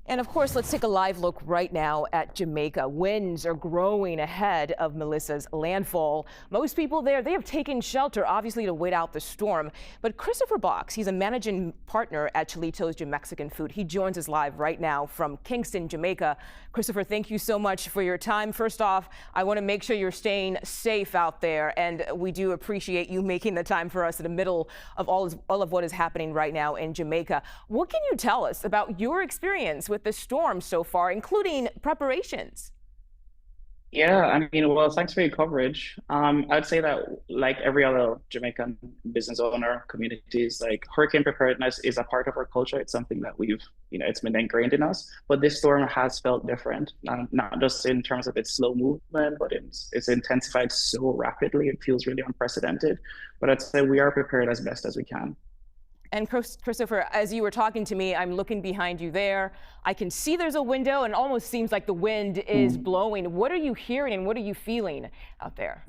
And of course, let's take a live look right now at Jamaica. Winds are growing ahead of Melissa's landfall. Most people there, they have taken shelter, obviously, to wait out the storm. But Christopher Boxe, he's a managing partner at Chilitos Jamexican Food. He joins us live right now from Kingston, Jamaica. Christopher, thank you so much for your time. First off, I want to make sure you're staying safe out there, and we do appreciate you making the time for us in the middle of all of what is happening right now in Jamaica. What can you tell us about your experience with the storm so far, including preparations? Yeah, I mean, well, thanks for your coverage. I'd say that, like every other Jamaican business owner, communities, like hurricane preparedness is a part of our culture. It's something that it's been ingrained in us. But this storm has felt different, not just in terms of its slow movement, but it's intensified so rapidly. It feels really unprecedented. But I'd say we are prepared as best as we can. And Christopher, as you were talking to me, I'm looking behind you there. I can see there's a window and it almost seems like the wind is blowing. What are you hearing and what are you feeling out there?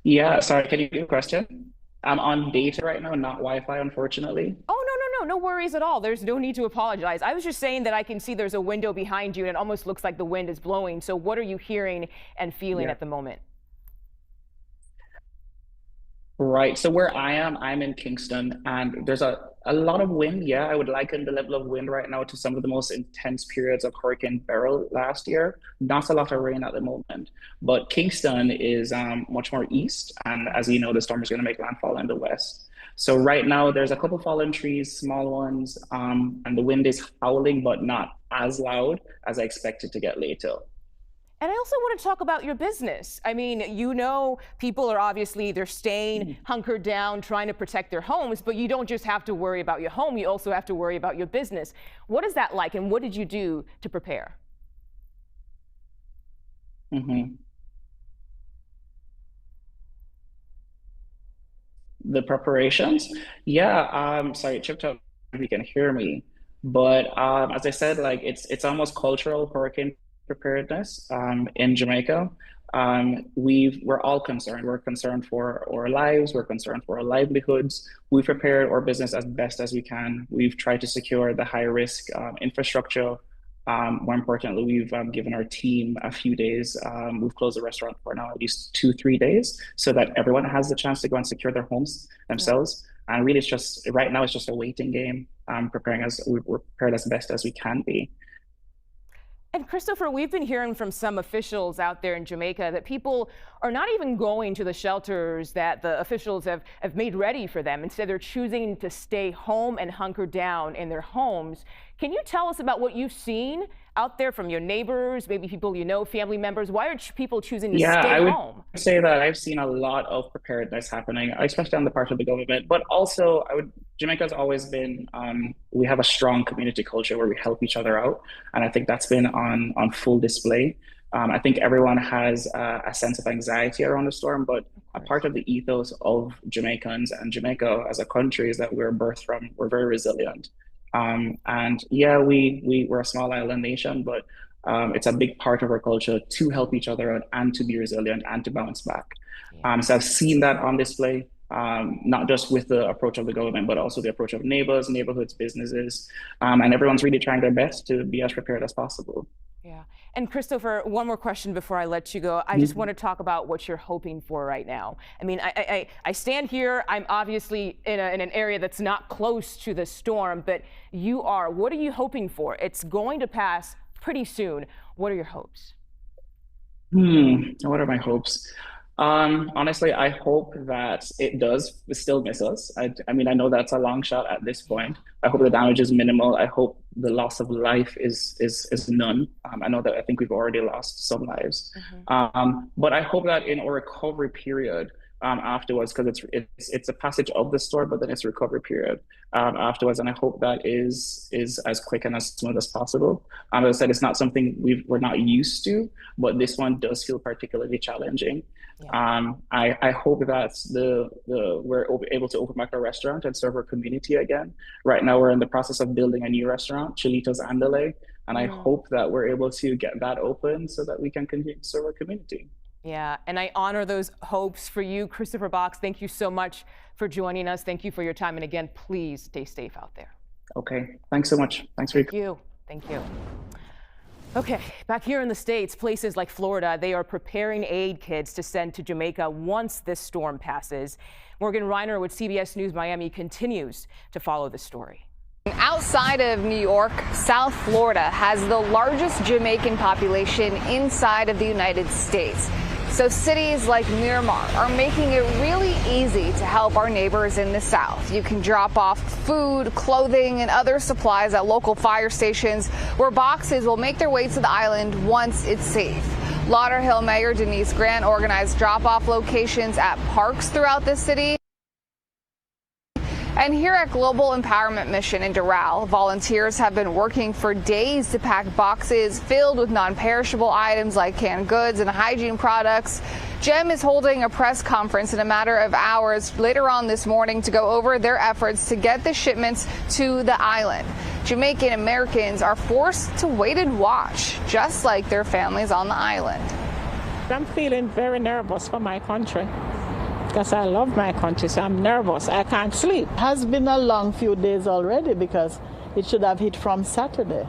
Yeah, sorry, can you repeat the question? I'm on data right now, not Wi-Fi, unfortunately. Oh, no worries at all. There's no need to apologize. I was just saying that I can see there's a window behind you and it almost looks like the wind is blowing. So what are you hearing and feeling at the moment? Right. So where I am, I'm in Kingston, and there's a lot of wind. Yeah, I would liken the level of wind right now to some of the most intense periods of Hurricane Beryl last year. Not a lot of rain at the moment, but Kingston is much more east, and as you know, the storm is going to make landfall in the west. So right now, there's a couple fallen trees, small ones, and the wind is howling, but not as loud as I expected to get later. And I also want to talk about your business. I mean, people are obviously, they're staying hunkered down, trying to protect their homes, but you don't just have to worry about your home, you also have to worry about your business. What is that like, and what did you do to prepare? hmm The preparations, yeah. Sorry, chipped up. If you can hear me, but as I said, like it's almost cultural hurricane preparedness in Jamaica. We're all concerned. We're concerned for our lives. We're concerned for our livelihoods. We've prepared our business as best as we can. We've tried to secure the high risk infrastructure. More importantly, we've given our team a few days. We've closed the restaurant for now at least 2, 3 days so that everyone has the chance to go and secure their homes Yeah. themselves. And really, it's just right now, it's just a waiting game, preparing as we're prepared as best as we can be. And Christopher, we've been hearing from some officials out there in Jamaica that people are not even going to the shelters that the officials have made ready for them. Instead, they're choosing to stay home and hunker down in their homes. Can you tell us about what you've seen out there from your neighbors, maybe people you know, family members? Why are people choosing to Yeah, stay I would home? say that I've seen a lot of preparedness happening, especially on the part of the government. But also, Jamaica's always been, we have a strong community culture where we help each other out. And I think that's been on full display. I think everyone has a sense of anxiety around the storm, but Of a course. part of the ethos of Jamaicans and Jamaica as a country is that we're very resilient. And yeah, we're a small island nation, but it's a big part of our culture to help each other out and to be resilient and to bounce back. Yeah. So I've seen that on display, not just with the approach of the government, but also the approach of neighbors, neighborhoods, businesses, and everyone's really trying their best to be as prepared as possible. Yeah. And Christopher, one more question before I let you go. I just want to talk about what you're hoping for right now. I mean, I stand here. I'm obviously in an area that's not close to the storm, but you are. What are you hoping for? It's going to pass pretty soon. What are your hopes? What are my hopes? Honestly, I hope that it does still miss us. I mean, I know that's a long shot at this Yeah. point. I hope the Yeah. damage is minimal. I hope the loss of life is none. I know that I think we've already lost some lives. Hmm. But I hope that in our recovery period afterwards, because it's a passage of the storm, but then it's a recovery period afterwards, and I hope that is as quick and as smooth as possible. As I said, it's not something we're not used to, but this one does feel particularly challenging. Yeah. I hope that we're able to open back our restaurant and serve our community again. Right now, we're in the process of building a new restaurant, Chilitos Andale, and I Mm. hope that we're able to get that open so that we can continue to serve our community. Yeah, and I honor those hopes for you, Christopher Boxe. Thank you so much for joining us. Thank you for your time. And again, please stay safe out there. Okay, thanks so much. Thanks for your Thank you. Thank you. Okay, back here in the States, places like Florida, they are preparing aid kits to send to Jamaica once this storm passes. Morgan Reiner with CBS News Miami continues to follow the story. Outside of New York, South Florida has the largest Jamaican population inside of the United States. So cities like Miramar are making it really easy to help our neighbors in the South. You can drop off food, clothing, and other supplies at local fire stations where boxes will make their way to the island once it's safe. Lauderhill Mayor Denise Grant organized drop-off locations at parks throughout the city. And here at Global Empowerment Mission in Doral, volunteers have been working for days to pack boxes filled with non-perishable items like canned goods and hygiene products. GEM is holding a press conference in a matter of hours later on this morning to go over their efforts to get the shipments to the island. Jamaican Americans are forced to wait and watch, just like their families on the island. I'm feeling very nervous for my country, because I love my country, so I'm nervous. I can't sleep. It has been a long few days already because it should have hit from Saturday,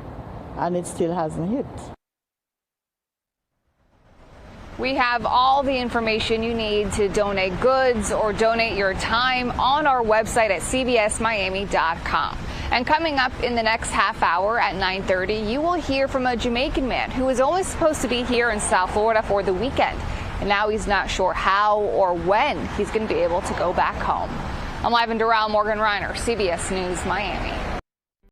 and it still hasn't hit. We have all the information you need to donate goods or donate your time on our website at cbsmiami.com. And coming up in the next half hour at 9:30, you will hear from a Jamaican man who was only supposed to be here in South Florida for the weekend. And now he's not sure how or when he's going to be able to go back home. I'm live in Doral, Morgan Reiner, CBS News, Miami.